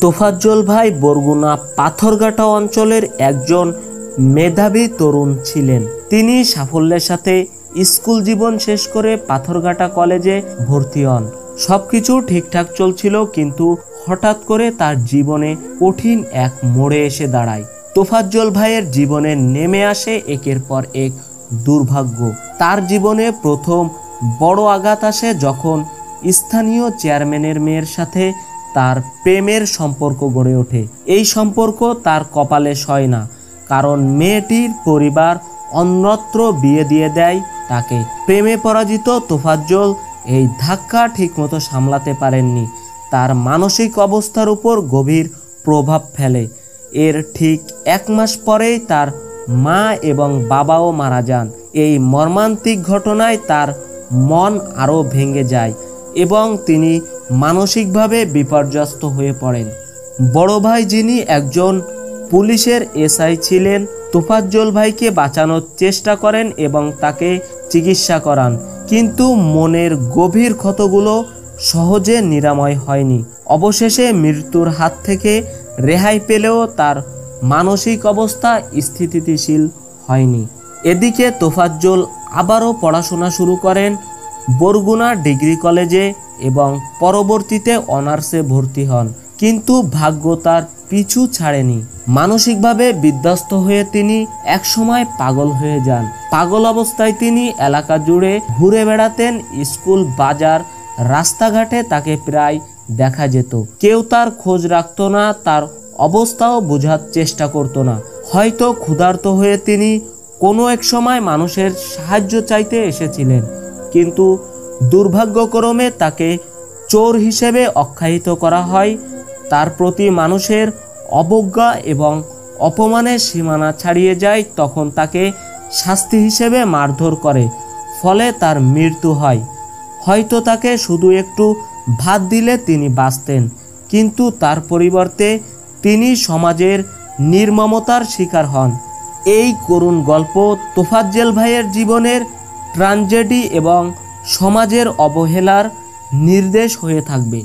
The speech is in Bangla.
তোফাজ্জল ভাই বরগুনা পাথরঘাটা অঞ্চলের একজন মেধাবী তরুণ ছিলেন। তিনি সাফল্যের সাথে স্কুল জীবন শেষ করে পাথরঘাটা কলেজে ভর্তি হন। সবকিছু ঠিকঠাক চলছিল, কিন্তু হঠাৎ করে তার জীবনে কঠিন এক মোড়ে এসে দাঁড়ায়। তোফাজ্জল ভাইয়ের জীবনে নেমে আসে একের পর এক দুর্ভাগ্য। তার জীবনে প্রথম বড় আঘাত আসে যখন স্থানীয় চেয়ারম্যানের মেয়ের সাথে তার প্রেমের সম্পর্ক গড়ে ওঠে। এই সম্পর্ক তার কপালে সয় না, কারণ মেয়েটির পরিবার অন্যত্র বিয়ে দিয়ে দেয় তাকে। প্রেমে পরাজিত তোফাজ্জল এই ধাক্কা ঠিকমতো সামলাতে পারেননি। তার মানসিক অবস্থার উপর গভীর প্রভাব ফেলে। এর ঠিক 1 মাস পরেই তার মা এবং বাবাও মারা যান। এই মর্মান্তিক ঘটনায় তার মন আরও ভেঙে যায় এবং তিনি মানসিকভাবে বিপর্যস্ত হয়ে পড়েন। বড় ভাই, যিনি একজন পুলিশের এসআই ছিলেন, তোফাজ্জল ভাইকে বাঁচানোর চেষ্টা করেন এবং তাকে চিকিৎসা করান, কিন্তু মনের গভীর ক্ষতগুলো সহজে নিরাময় হয়নি। অবশেষে মৃত্যুর হাত থেকে রেহাই পেলেও তার মানসিক অবস্থা স্থিতিশীল হয়নি। এদিকে তোফাজ্জল আবারও পড়াশোনা শুরু করেন বরগুনা ডিগ্রি কলেজে এবং পরবর্তীতে অনার্সে ভর্তি হন, কিন্তু ভাগ্য তার পিছু ছাড়েনি। মানসিকভাবে বিধ্বস্ত হয়ে তিনি একসময় পাগল হয়ে যান। পাগল অবস্থায় তিনি এলাকা জুড়ে ঘুরে বেড়াতেন। স্কুল, বাজার, রাস্তাঘাটে তাকে প্রায় দেখা যেত। কেউ তার খোঁজ রাখত না, তার অবস্থাও বোঝার চেষ্টা করত না। হয়তো ক্ষুধার্ত হয়ে তিনি কোনো এক সময় মানুষের সাহায্য চাইতে এসেছিলেন, কিন্তু দুর্ভাগ্যক্রমে তাকে চোর হিসেবে আখ্যায়িত করা হয়। তার প্রতি মানুষের অবজ্ঞা এবং অপমানের সীমানা ছাড়িয়ে যায়। তখন তাকে শাস্তি হিসেবে মারধর করে, ফলে তার মৃত্যু হয়। হয়তো তাকে শুধু একটু ভাত দিলে তিনি বাঁচতেন, কিন্তু তার পরিবর্তে তিনি সমাজের নির্মমতার শিকার হন। এই করুণ গল্প তোফাজ্জল ভাইয়ের জীবনের ট্র্যাজেডি এবং সমাজের অবহেলার নির্দেশ হয়ে থাকবে।